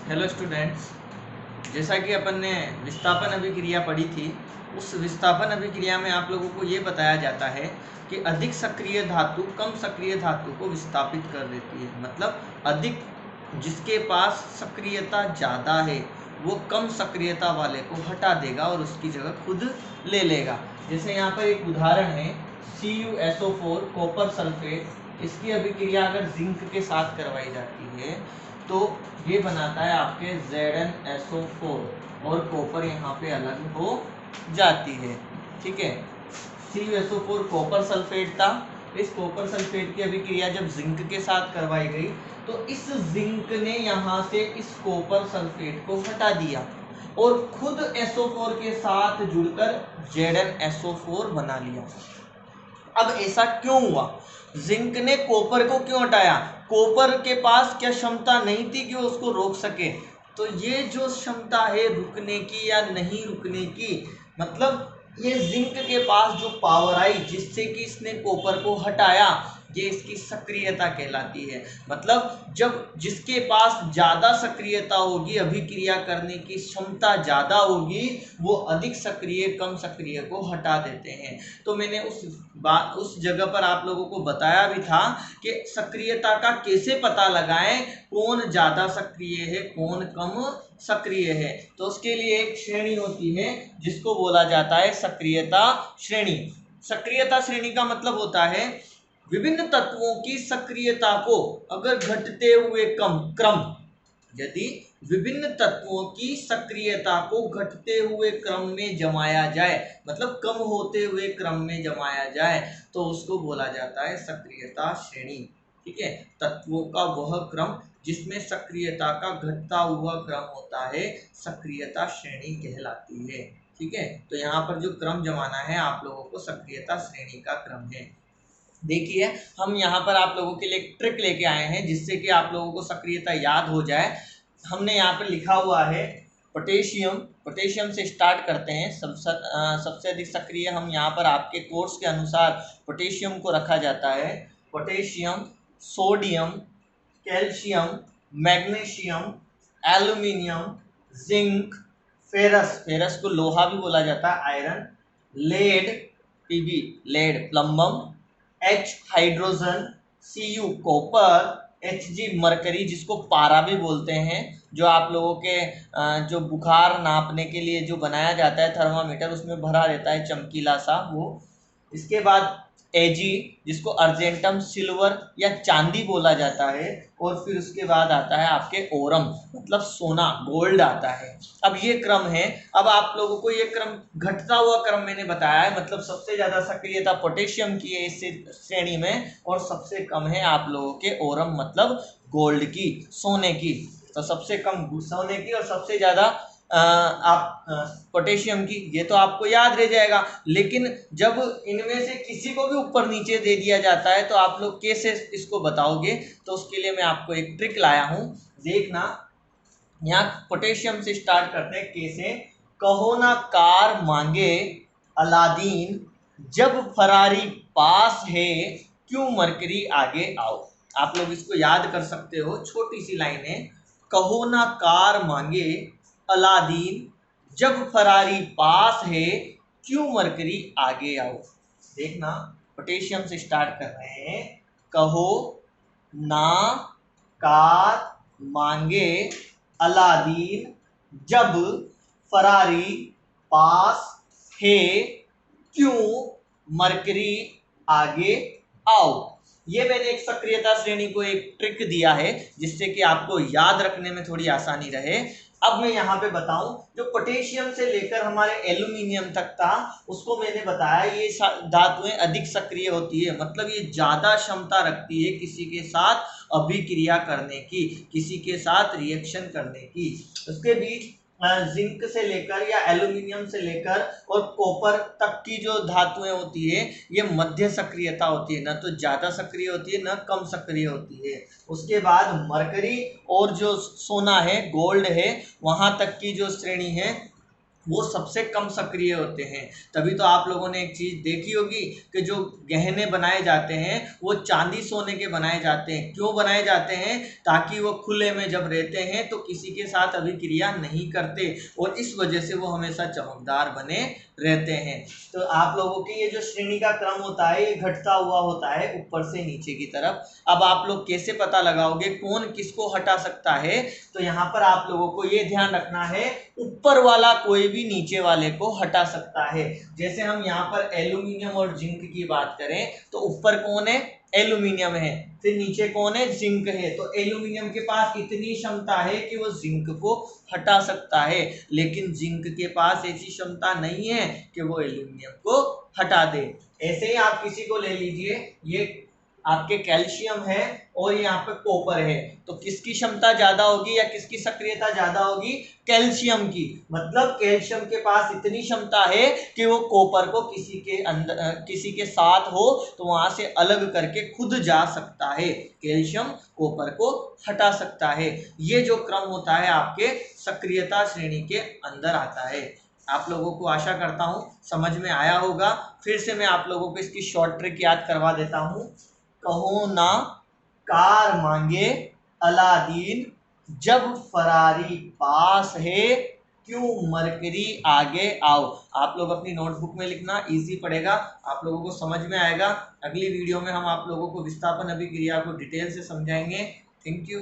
Hello students, जैसा कि अपन ने विस्थापन अभिक्रिया पढ़ी थी, उस विस्थापन अभिक्रिया में आप लोगों को ये बताया जाता है कि अधिक सक्रिय धातु कम सक्रिय धातु को विस्थापित कर देती है। मतलब अधिक जिसके पास सक्रियता ज़्यादा है वो कम सक्रियता वाले को हटा देगा और उसकी जगह खुद ले लेगा। जैसे यहाँ पर एक उदाहरण है CuSO4 कॉपर सल्फेट। इसकी अभिक्रिया अगर जिंक के साथ करवाई जाती है तो ये बनाता है आपके ZnSO4 और कॉपर यहाँ पे अलग हो जाती है। ठीक है, CuSO4 कॉपर सल्फेट था। इस कॉपर सल्फेट की अभिक्रिया जब जिंक के साथ करवाई गई तो इस जिंक ने यहाँ से इस कॉपर सल्फेट को हटा दिया और खुद SO4 के साथ जुड़कर ZnSO4 बना लिया। अब ऐसा क्यों हुआ? जिंक ने कॉपर को क्यों हटाया? कॉपर के पास क्या क्षमता नहीं थी कि वो उसको रोक सके? तो ये जो क्षमता है रुकने की या नहीं रुकने की, मतलब ये जिंक के पास जो पावर आई जिससे कि इसने कॉपर को हटाया, ये इसकी सक्रियता कहलाती है। मतलब जब जिसके पास ज़्यादा सक्रियता होगी, अभिक्रिया करने की क्षमता ज़्यादा होगी, वो अधिक सक्रिय कम सक्रिय को हटा देते हैं। तो मैंने उस जगह पर आप लोगों को बताया भी था कि सक्रियता का कैसे पता लगाएं, कौन ज़्यादा सक्रिय है कौन कम सक्रिय है। तो उसके लिए एक श्रेणी होती है जिसको बोला जाता है सक्रियता श्रेणी। सक्रियता श्रेणी का मतलब होता है विभिन्न तत्वों की सक्रियता को अगर घटते हुए क्रम, यदि विभिन्न तत्वों की सक्रियता को घटते हुए क्रम में जमाया जाए, मतलब कम होते हुए क्रम में जमाया जाए, तो उसको बोला जाता है सक्रियता श्रेणी। ठीक है, तत्वों का वह क्रम जिसमें सक्रियता का घटता हुआ क्रम होता है सक्रियता श्रेणी कहलाती है। ठीक है, तो यहाँ पर जो क्रम जमाना है आप लोगों को सक्रियता श्रेणी का क्रम है। देखिए, हम यहाँ पर आप लोगों के लिए एक ट्रिक लेके आए हैं जिससे कि आप लोगों को सक्रियता याद हो जाए। हमने यहाँ पर लिखा हुआ है पोटेशियम से स्टार्ट करते हैं। सबसे अधिक सक्रिय हम यहाँ पर आपके कोर्स के अनुसार पोटेशियम को रखा जाता है। Potassium, sodium, calcium, magnesium, aluminium, zinc, ferrous को लोहा भी बोला जाता है, iron, lead, Pb lead, plumbum, H hydrogen, Cu copper, Hg mercury जिसको पारा भी बोलते हैं, जो आप लोगों के जो बुखार नापने के लिए जो बनाया जाता है थर्मामीटर, उसमें भरा रहता है चमकीला सा वो। इसके बाद Ag जिसको अर्जेंटम सिल्वर या चांदी बोला जाता है, और फिर उसके बाद आता है आपके ओरम मतलब सोना गोल्ड आता है। अब ये क्रम है। अब आप लोगों को ये क्रम घटता हुआ क्रम मैंने बताया है, मतलब सबसे ज़्यादा सक्रियता पोटेशियम की है इस श्रेणी में और सबसे कम है आप लोगों के ओरम मतलब गोल्ड की, सोने की। तो सबसे कम सोने की और सबसे ज़्यादा आप पोटेशियम की, ये तो आपको याद रह जाएगा। लेकिन जब इनमें से किसी को भी ऊपर नीचे दे दिया जाता है तो आप लोग कैसे इसको बताओगे? तो उसके लिए मैं आपको एक ट्रिक लाया हूँ, देखना। यहाँ पोटेशियम से स्टार्ट करते हैं। कैसे? कहो ना कार मांगे अलादीन, जब फरारी पास है क्यों मरकरी आगे आओ। आप लोग इसको याद कर सकते हो, छोटी सी लाइन है। कहो ना कार मांगे अलादीन, जब फरारी पास है क्यों मरकरी आगे आओ। देखना, पोटेशियम से स्टार्ट कर रहे हैं। कहो ना कार मांगे अलादीन, जब फरारी पास है क्यों मरकरी आगे आओ। ये मैंने एक सक्रियता श्रेणी को एक ट्रिक दिया है जिससे कि आपको याद रखने में थोड़ी आसानी रहे। अब मैं यहाँ पे बताऊं, जो पोटेशियम से लेकर हमारे एल्यूमिनियम तक था उसको मैंने बताया ये धातुएं अधिक सक्रिय होती है, मतलब ये ज्यादा क्षमता रखती है किसी के साथ अभिक्रिया करने की, किसी के साथ रिएक्शन करने की। उसके बीच जिंक से लेकर या एल्यूमिनियम से लेकर और कॉपर तक की जो धातुएं होती है ये मध्य सक्रियता होती है, न तो ज़्यादा सक्रिय होती है न कम सक्रिय होती है। उसके बाद मरकरी और जो सोना है गोल्ड है वहाँ तक की जो श्रेणी है वो सबसे कम सक्रिय होते हैं। तभी तो आप लोगों ने एक चीज़ देखी होगी कि जो गहने बनाए जाते हैं वो चांदी सोने के बनाए जाते हैं। क्यों बनाए जाते हैं? ताकि वो खुले में जब रहते हैं तो किसी के साथ अभिक्रिया नहीं करते और इस वजह से वो हमेशा चमकदार बने रहते हैं। तो आप लोगों की ये जो श्रेणी का क्रम होता है ये घटता हुआ होता है ऊपर से नीचे की तरफ। अब आप लोग कैसे पता लगाओगे कौन किसको हटा सकता है? तो यहाँ पर आप लोगों को ये ध्यान रखना है, ऊपर वाला कोई भी नीचे वाले को हटा सकता है। जैसे हम यहाँ पर एल्यूमिनियम और जिंक की बात करें तो ऊपर कौन है? एल्यूमिनियम है। फिर नीचे कौन है? जिंक है। तो एल्यूमिनियम के पास इतनी क्षमता है कि वो जिंक को हटा सकता है, लेकिन जिंक के पास ऐसी क्षमता नहीं है कि वो एल्यूमिनियम को हटा दे। ऐसे ही आप किसी को ले लीजिए, ये आपके कैल्शियम है और यहाँ पे कॉपर है, तो किसकी क्षमता ज्यादा होगी या किसकी सक्रियता ज्यादा होगी? कैल्शियम की। मतलब कैल्शियम के पास इतनी क्षमता है कि वो कॉपर को किसी के अंदर किसी के साथ हो तो वहां से अलग करके खुद जा सकता है। कैल्शियम कॉपर को हटा सकता है। ये जो क्रम होता है आपके सक्रियता श्रेणी के अंदर आता है। आप लोगों को आशा करता हूं समझ में आया होगा। फिर से मैं आप लोगों को इसकी शॉर्ट ट्रिक याद करवा देता हूं। कहो ना कार मांगे अलादीन, जब फरारी पास है क्यों मरकरी आगे आओ। आप लोग अपनी नोटबुक में लिखना, इजी पड़ेगा, आप लोगों को समझ में आएगा। अगली वीडियो में हम आप लोगों को विस्थापन अभिक्रिया को डिटेल से समझाएंगे। Thank you.